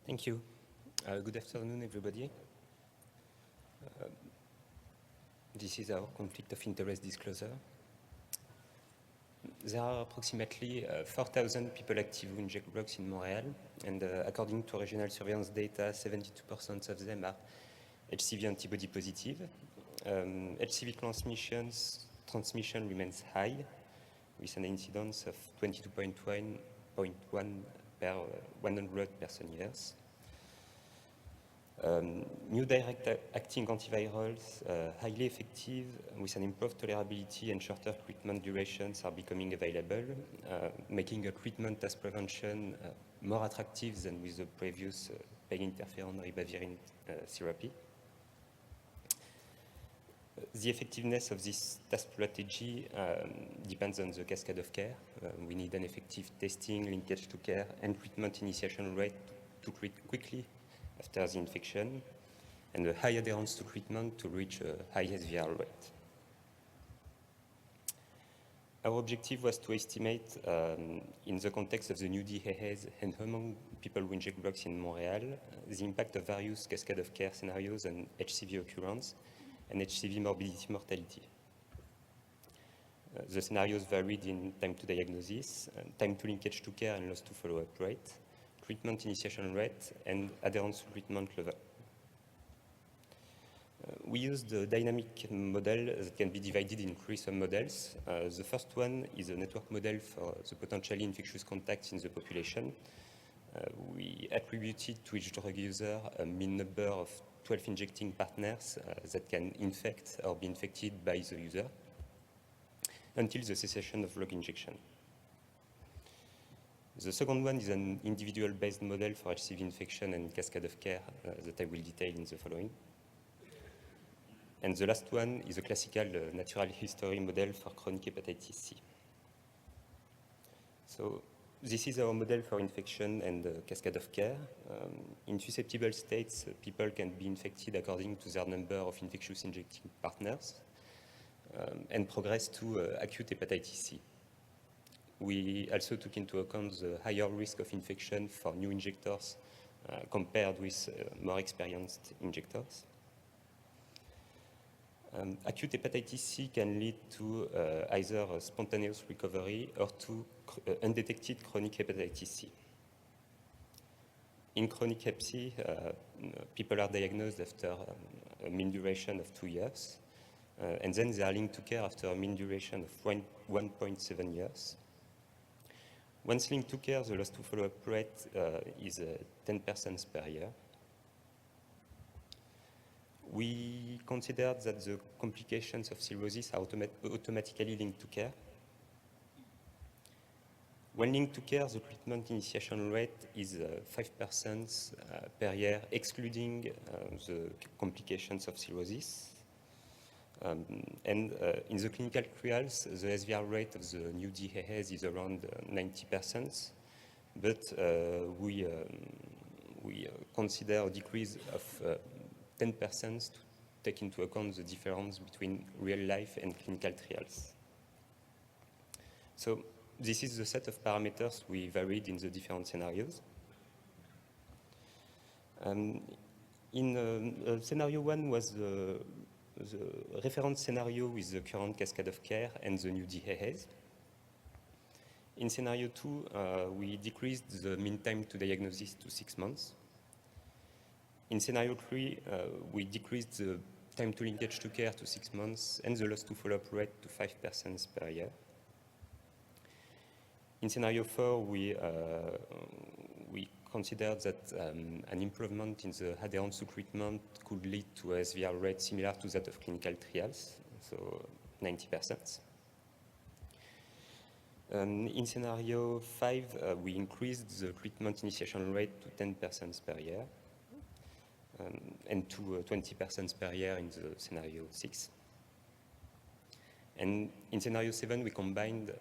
Thank you. Good afternoon, everybody. This is our conflict of interest disclosure. There are approximately 4,000 people active who inject drugs in Montreal, and according to regional surveillance data, 72% of them are HCV antibody positive. HCV transmission remains high, with an incidence of 22.1 per 100 person years. New direct-acting antivirals, highly effective, with an improved tolerability and shorter treatment durations are becoming available, making a treatment as prevention more attractive than with the previous PEG interferon ribavirin therapy. The effectiveness of this task strategy depends on the cascade of care. We need an effective testing, linkage to care, and treatment initiation rate to treat quickly after the infection, and a high adherence to treatment to reach a high SVR rate. Our objective was to estimate, in the context of the new DHAs and among people who inject drugs in Montreal, the impact of various cascade of care scenarios on HCV occurrence and HCV morbidity mortality. The scenarios varied in time to diagnosis, time to linkage to care and loss to follow-up rate, treatment initiation rate, and adherence to treatment level. We used a dynamic model that can be divided in three submodels. The first one is a network model for the potentially infectious contacts in the population. We attributed to each drug user a mean number of 12 injecting partners that can infect or be infected by the user until the cessation of drug injection. The second one is an individual-based model for HCV infection and cascade of care that I will detail in the following. And the last one is a classical natural history model for chronic hepatitis C. So this is our model for infection and cascade of care. In susceptible states, people can be infected according to their number of infectious injecting partners and progress to acute hepatitis C. We also took into account the higher risk of infection for new injectors compared with more experienced injectors. Acute hepatitis C can lead to either a spontaneous recovery or to undetected chronic hepatitis C. In chronic hep C, people are diagnosed after a mean duration of 2 years, and then they are linked to care after a mean duration of 1.7 years. Once linked to care, the loss to follow-up rate is 10% per year. We considered that the complications of cirrhosis are automatically linked to care. When linked to care, the treatment initiation rate is 5% per year, excluding the complications of cirrhosis. In the clinical trials, the SVR rate of the new DHAs is around 90%, but we consider a decrease of 10% to take into account the difference between real life and clinical trials. So this is the set of parameters we varied in the different scenarios. Scenario one was the reference scenario with the current cascade of care and the new DHAs. In scenario 2, we decreased the mean time to diagnosis to 6 months. In scenario 3, we decreased the time to linkage to care to 6 months and the loss to follow-up rate to 5% per year. In scenario 4, we considered that an improvement in the adherence to treatment could lead to a SVR rate similar to that of clinical trials, so 90%. In scenario 5, we increased the treatment initiation rate to 10% per year and to 20% per year in the scenario 6. And in scenario 7, we combined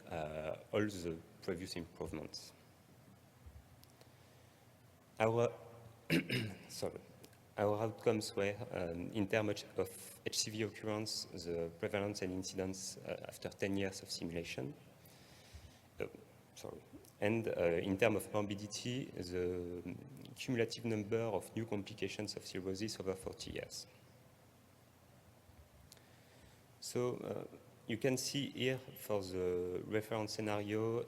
all the previous improvements. Our outcomes were, in terms of HCV occurrence, the prevalence and incidence after 10 years of simulation. And in terms of morbidity, the cumulative number of new complications of cirrhosis over 40 years. So you can see here for the reference scenario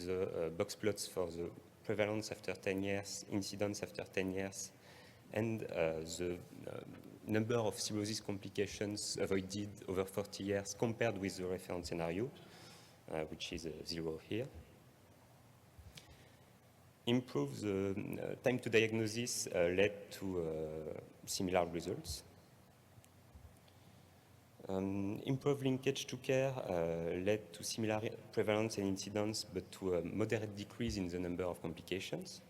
the box plots for the prevalence after 10 years, incidence after 10 years, and the number of cirrhosis complications avoided over 40 years compared with the reference scenario, which is 0 here. Improve the time to diagnosis led to similar results. Improved linkage to care led to similar prevalence and incidence, but to a moderate decrease in the number of complications.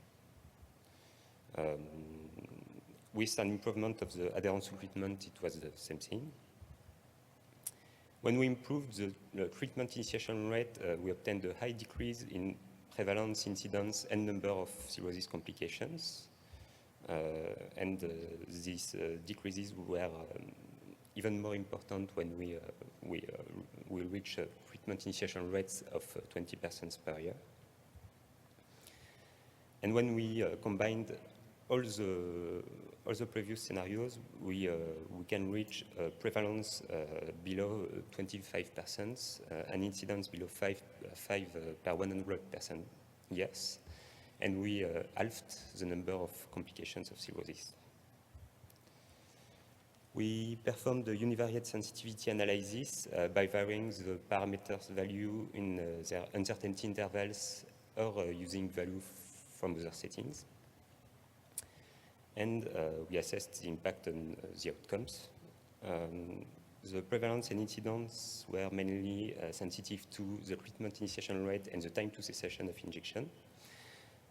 With an improvement of the adherence to treatment, it was the same thing. When we improved the treatment initiation rate, we obtained a high decrease in prevalence, incidence, and number of cirrhosis complications. And these decreases were even more important when we reach treatment initiation rates of 20% per year. And when we combined all the previous scenarios, we can reach prevalence below 25%, an incidence below 5 per 100% yes, and we halved the number of complications of cirrhosis. We performed the univariate sensitivity analysis by varying the parameters value in their uncertainty intervals or using value from other settings. And we assessed the impact on the outcomes. The prevalence and incidence were mainly sensitive to the treatment initiation rate and the time to cessation of injection.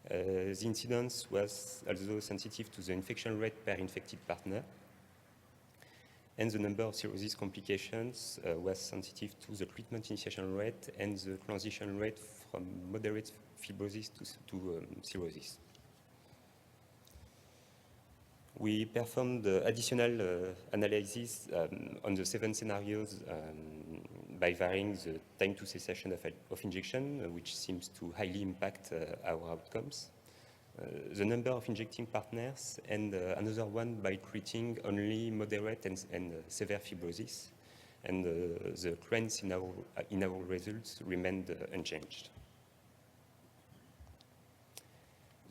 The incidence was also sensitive to the infection rate per infected partner. And the number of cirrhosis complications was sensitive to the treatment initiation rate and the transition rate from moderate fibrosis to cirrhosis. We performed additional analysis on the 7 scenarios by varying the time to cessation of injection, which seems to highly impact our outcomes. The number of injecting partners, and another one by treating only moderate and severe fibrosis. And the trends in our results remained unchanged.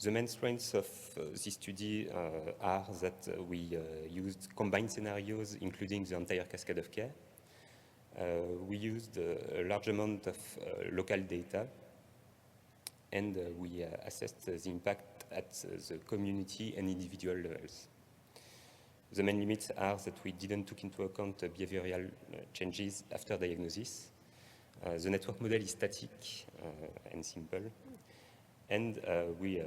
The main strengths of this study are that we used combined scenarios, including the entire cascade of care. We used a large amount of local data, and we assessed the impact at the community and individual levels. The main limits are that we didn't take into account behavioral changes after diagnosis. The network model is static and simple. And we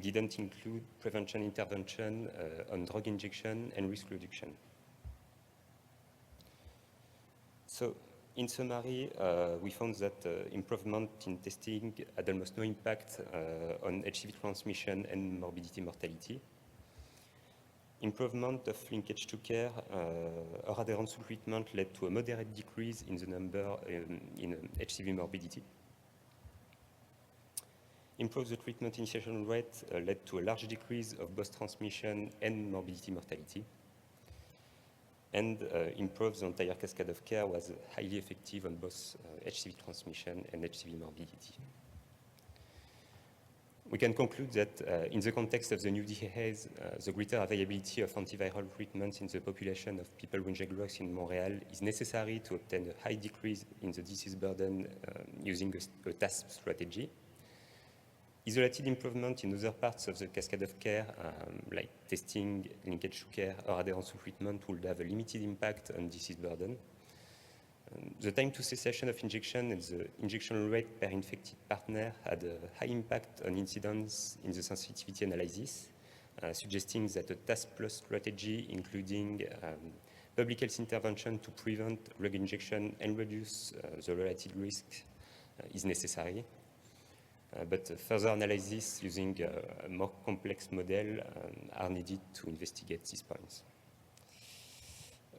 didn't include prevention intervention on drug injection and risk reduction. So, in summary, we found that improvement in testing had almost no impact on HCV transmission and morbidity mortality. Improvement of linkage to care or adherence to treatment led to a moderate decrease in the number in HCV morbidity. Improved the treatment initiation rate led to a large decrease of both transmission and morbidity mortality. And improved the entire cascade of care was highly effective on both HCV transmission and HCV morbidity. We can conclude that in the context of the new DHAs, the greater availability of antiviral treatments in the population of people who inject drugs in Montreal is necessary to obtain a high decrease in the disease burden using a TASP strategy. Isolated improvement in other parts of the cascade of care, like testing, linkage to care, or adherence to treatment, would have a limited impact on disease burden. The time to cessation of injection and the injection rate per infected partner had a high impact on incidence in the sensitivity analysis, suggesting that a TASP plus strategy, including public health intervention to prevent drug injection and reduce the related risk, is necessary. But further analysis using a more complex model are needed to investigate these points.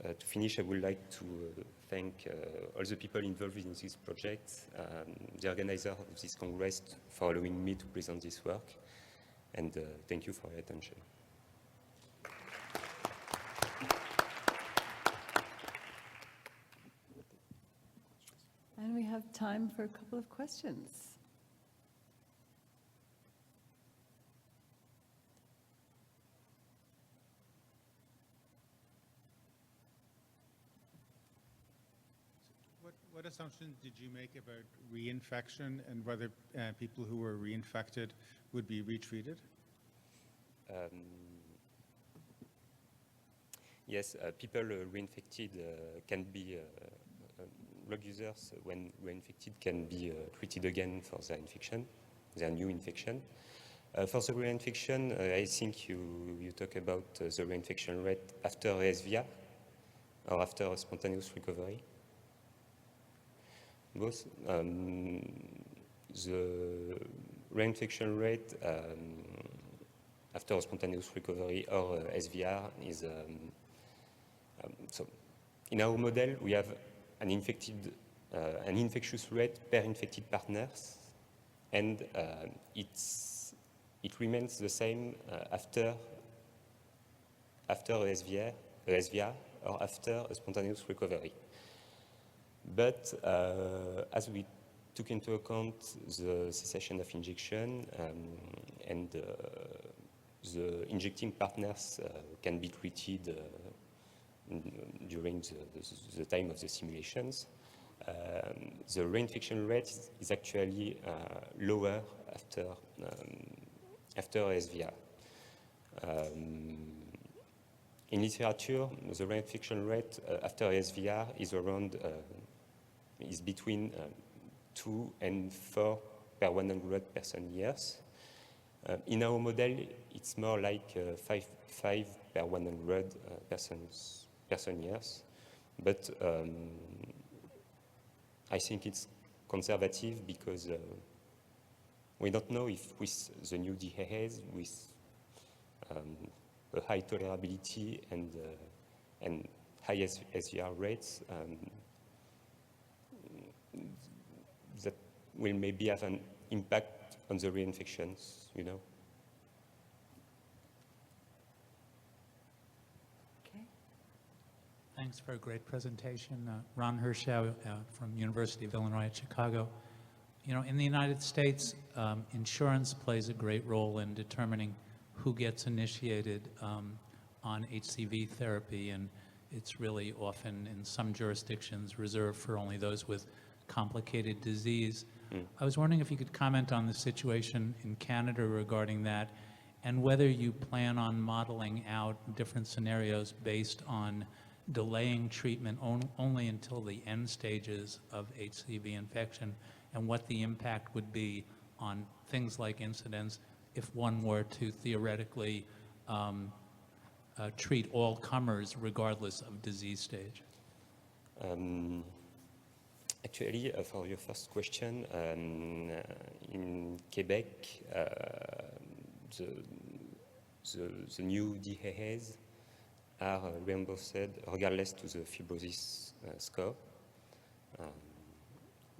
To finish, I would like to thank all the people involved in this project, the organizer of this Congress for allowing me to present this work, And thank you for your attention. And we have time for a couple of questions. What assumptions did you make about reinfection and whether people who were reinfected would be retreated? Yes, people reinfected can be drug users when reinfected can be treated again for their infection, their new infection. For the reinfection, I think you talk about the reinfection rate after SVR or after spontaneous recovery. Both. The reinfection rate after spontaneous recovery or SVR is so. In our model, we have an infectious rate per infected partners, and it remains the same after SVR or after a spontaneous recovery. But as we took into account the cessation of injection and the injecting partners can be treated during the time of the simulations, the reinfection rate is actually lower after SVR. In literature, the reinfection rate after SVR is between 2 and 4 per 100 person years. In our model, it's more like 5 per 100 person years, but I think it's conservative because we don't know if with the new DHAs, with a high tolerability and high SVR rates, that will maybe have an impact on the reinfections, you know. Okay. Thanks for a great presentation. Ron Hirschau from University of Illinois at Chicago. You know, in the United States, insurance plays a great role in determining who gets initiated on HCV therapy, and it's really often in some jurisdictions reserved for only those with complicated disease. I was wondering if you could comment on the situation in Canada regarding that, and whether you plan on modeling out different scenarios based on delaying treatment only until the end stages of HCV infection, and what the impact would be on things like incidence if one were to theoretically treat all comers regardless of disease stage. Actually, for your first question, in Quebec, the new DHAs are reimbursed regardless to the fibrosis score.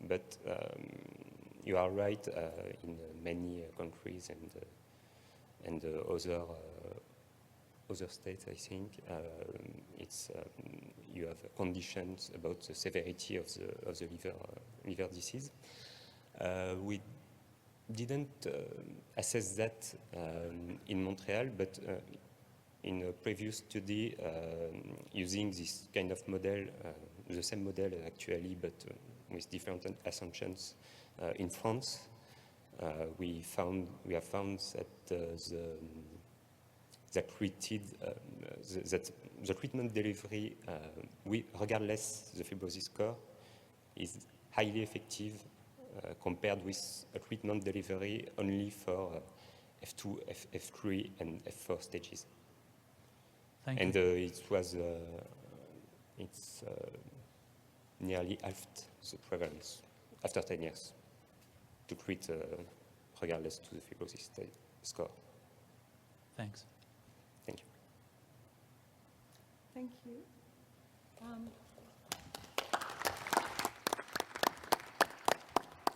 But you are right, in many countries and other states, I think, it's you have conditions about the severity of the liver disease. We didn't assess that in Montreal, but in a previous study using this kind of model, the same model actually, but with different assumptions in France, we have found that the treatment delivery, regardless the fibrosis score, is highly effective compared with a treatment delivery only for F2, F3, and F4 stages. Thank and you. It's nearly half the prevalence after 10 years to treat regardless to the fibrosis score. Thanks. Thank you. Thank you.